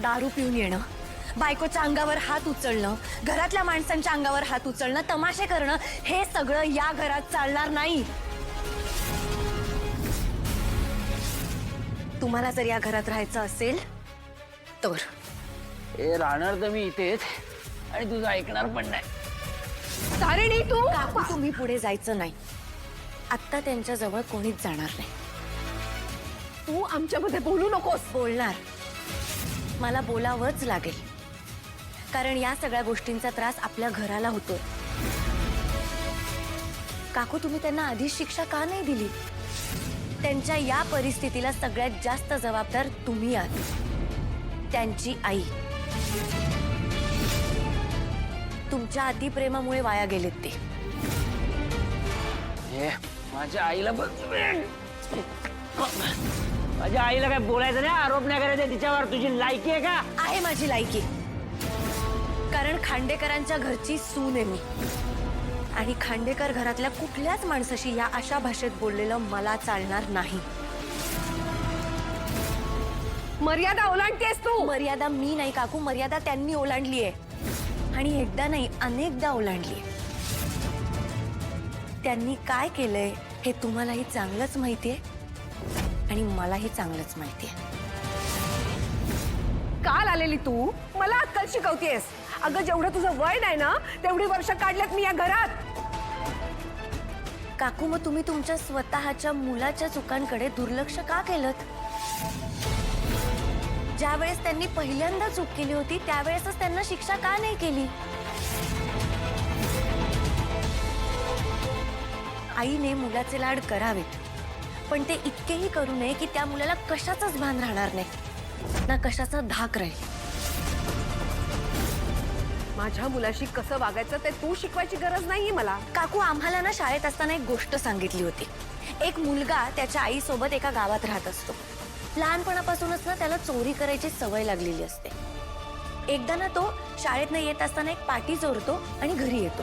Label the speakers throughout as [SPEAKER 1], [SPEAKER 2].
[SPEAKER 1] दारू पिऊन येणं, बायकोच्या अंगावर हात उचलणं, घरातल्या माणसांच्या अंगावर हात उचलणं, तमाशे करणं, हे सगळं या घरात चालणार नाही. तुम्हाला जर या घरात राहायचं असेल तर
[SPEAKER 2] राहणार तर मी इथेच आणि तुझं ऐकणार पण नाही.
[SPEAKER 1] तारिणी तू काकू, तुम्ही पुढे जायचं नाही. आत्ता त्यांच्या जवळ कोणीच जाणार नाही.
[SPEAKER 3] तू आमच्यामध्ये बोलू नकोस.
[SPEAKER 1] बोलणार, मला बोलावंच लागेल, कारण या सगळ्या गोष्टींचा त्रास आपल्या घराला होतोय. काकू, तुम्ही त्यांना आधीच शिक्षा का नाही दिली? त्यांच्या या परिस्थितीला सगळ्यात जास्त जबाबदार तुम्ही आहात, त्यांची आई. तुमच्या अतिप्रेमामुळे वाया गेलेत ते.
[SPEAKER 2] माझ्या आईला माझ्या आईला काय बोलायचं नाही, आरोप नाही करायचे तिच्यावर. तुझी लायकी आहे का?
[SPEAKER 1] आहे माझी लायकी, कारण खांडेकरांच्या घरची सून आहे मी. आणि खांडेकर घरातल्या कुठल्याच माणसाशी या अशा भाषेत बोललेलं मला चालणार नाही.
[SPEAKER 3] मर्यादा ओलांडतेस तू.
[SPEAKER 1] मर्यादा मी नाही काकू, मर्यादा त्यांनी ओलांडली आहे. आणि एकदा नाही, अनेकदा ओलांडली आहे. त्यांनी काय केलंय हे तुम्हालाही चांगलंच माहिती आहे आणि मलाही चांगलंच माहिती आहे.
[SPEAKER 3] काल आलेली तू मला अक्कल शिकवतेस. अगं, जेवढं तुझं वय नाही ना तेवढी वर्ष काढल्यात मी या घरात.
[SPEAKER 1] काकू, मग तुम्ही तुमच्या स्वतःच्या मुलाच्या चुकांकडे दुर्लक्ष का केलं? ज्या वेळेस त्यांनी पहिल्यांदा चूक केली होती त्यावेळेसच त्यांना शिक्षा का नाही केली? आईने मुलाचे लाड करावेत, पण ते इतकेही करू नये की त्या मुलाला कशाचंच भान राहणार नाही, ना कशाचा धाक राहील.
[SPEAKER 3] माझ्या मुलाशी कसं वागायचं ते तू शिकवायची गरज नाहीये मला.
[SPEAKER 1] काकू, आम्हाला ना शाळेत असताना एक गोष्ट सांगितली होती. एक मुलगा त्याच्या आईसोबत एका गावात राहत असतो. लहानपणापासूनच ना त्याला चोरी करायची सवय लागलेली असते. एकदा ना तो शाळेतनं येत असताना एक पाटी चोरतो आणि घरी येतो.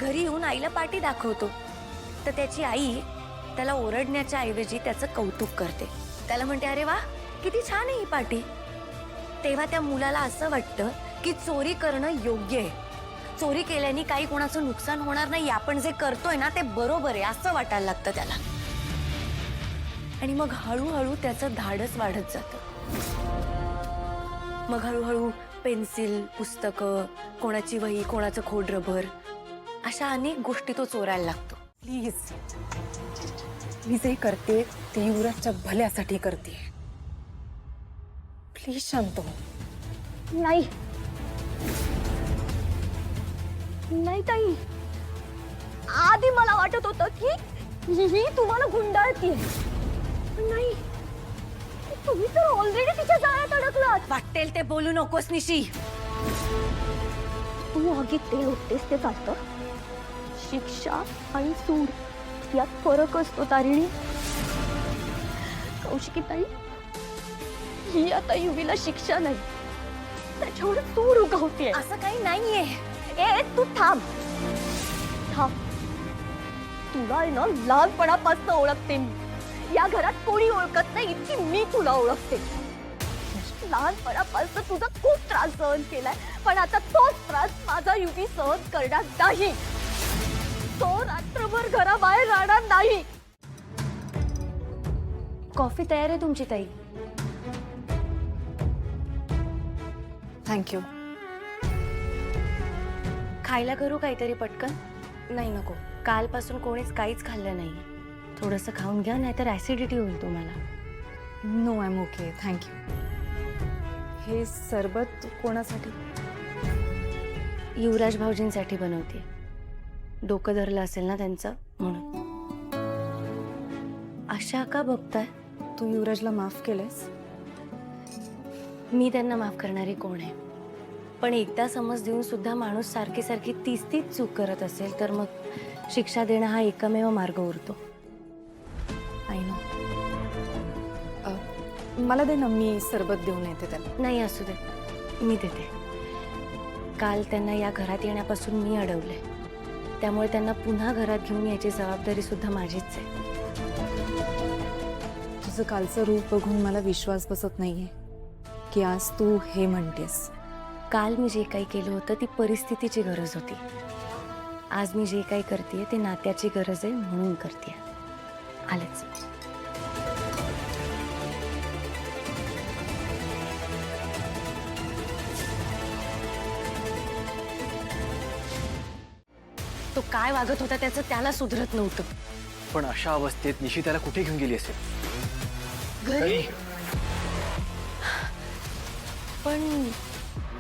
[SPEAKER 1] घरी येऊन आईला पाटी दाखवतो, तर त्याची आई त्याला ओरडण्याच्या ऐवजी त्याचं कौतुक करते. त्याला म्हणते, अरे वा, किती छान आहे ही पाटी. तेव्हा त्या मुलाला असं वाटतं की चोरी करणं योग्य आहे. चोरी केल्याने काही कोणाचं नुकसान होणार नाही, आपण जे करतोय ना ते बरोबर आहे असं वाटायला लागतं त्याला. आणि मग हळूहळू त्याचं धाडस वाढत जातं. मग हळूहळू पेन्सिल, पुस्तकं, कोणाची वही, कोणाचं खोड रबर, अशा अनेक गोष्टी तो चोरायला लागतो.
[SPEAKER 3] प्लीज, मी जे करते ते युवराजच्या भल्यासाठी करते. प्लीज शांत हो.
[SPEAKER 4] नाही नाही ताई, आधी मला वाटत होतं की ही तुम्हाला गुंडाळतीये. नाही, तुम्ही तर ऑलरेडी तिच्या जाळ्यात अडकलात.
[SPEAKER 1] वाटेल ते बोलू नकोस निशी.
[SPEAKER 4] तू आगीत ते होतेस ते चालतं. शिक्षा आणि सूड यात फरक असतो तारिणी. कौशिकी ताई, ही आता युवीला शिक्षा नाही, त्याच्यावर सूड उगवते.
[SPEAKER 1] असं काही नाहीये.
[SPEAKER 4] ए, तू थांब थांब. तुला आहे ना लहानपणापासून ओळखते मी. या घरात कोणी ओळखत नाही इतकी मी तुला ओळखते. लहानपणापासून तुझा खूप त्रास सहन केलाय, पण आता तोच त्रास माझा युवी सहन करणार नाही. तो रात्रभर घराबाहेर राहणार नाही.
[SPEAKER 1] कॉफी तयार आहे तुमची ताई.
[SPEAKER 3] थँक्यू.
[SPEAKER 1] खायला करू काहीतरी पटकन? नाही नको, कालपासून कोणीच काहीच खाल्लं नाही. थोडंसं खाऊन घ्या, नाहीतर ऍसिडिटी होईल तुम्हाला.
[SPEAKER 5] No, I am okay, thank you. हे सरबत कोणासाठी?
[SPEAKER 1] युवराज भाऊजींसाठी बनवते. डोकं धरलं असेल ना त्यांचं, म्हणून. अशा का बघताय?
[SPEAKER 5] तू युवराजला माफ केलेस?
[SPEAKER 1] मी त्यांना माफ करणारी कोण आहे? पण एकदा समज देऊन सुद्धा माणूस सारखी सारखी तीच चूक करत असेल तर मग शिक्षा देणं हा एकमेव मार्ग उरतो.
[SPEAKER 5] I know. मला दे ना, मी सरबत देऊन येते त्याला.
[SPEAKER 1] नाही, असू दे, मी देते. काल त्यांना या घरात येण्यापासून मी अडवले, त्यामुळे त्यांना पुन्हा घरात घेऊन यायची जबाबदारी सुद्धा माझीच आहे.
[SPEAKER 5] तुझं कालचं रूप बघून मला विश्वास बसत नाहीये की आज तू हे म्हणतेस.
[SPEAKER 1] काल मी जे काही केलं होतं ती परिस्थितीची गरज होती. आज मी जे काही करते ते नात्याची गरज आहे म्हणून करते. आलेच. तो काय वागत होता त्याचं त्याला सुधरत नव्हतं.
[SPEAKER 6] पण अशा अवस्थेत निशी त्याला कुठे घेऊन गेली असेल?
[SPEAKER 1] घरी पण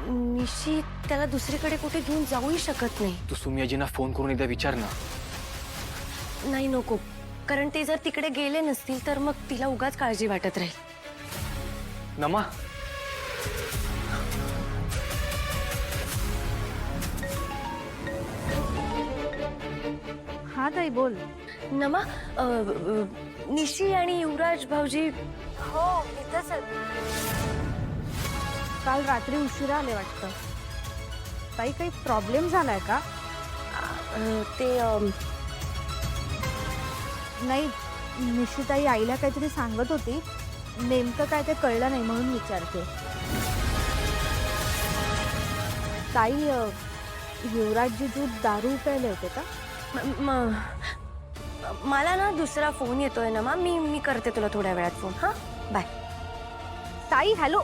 [SPEAKER 1] निशी त्याला दुसरीकडे कुठे घेऊन जाऊही शकत नाही.
[SPEAKER 6] तू सुमियाजींना फोन करून एकदा विचार ना.
[SPEAKER 1] नाही नको, कारण ते जर तिकडे गेले नसतील तर मग तिला उगाच काळजी वाटत राहील.
[SPEAKER 6] नमा,
[SPEAKER 3] हा ताई बोल.
[SPEAKER 1] नमा, निशी आणि युवराज भाऊजी हो इथंच आहेत.
[SPEAKER 3] काल रात्री उशिरा आले वाटतं. ताई काही प्रॉब्लेम झालाय का?
[SPEAKER 1] ते
[SPEAKER 3] नाही, निशिताई आईला काहीतरी सांगत होती, नेमकं काय ते कळलं नाही म्हणून विचारते. ताई, युवराजजी तू दारू प्यायले होते का?
[SPEAKER 1] मला ना दुसरा फोन येतोय नमा, मी करते तुला थोड्या वेळात फोन. हां बाय.
[SPEAKER 3] ताई हॅलो.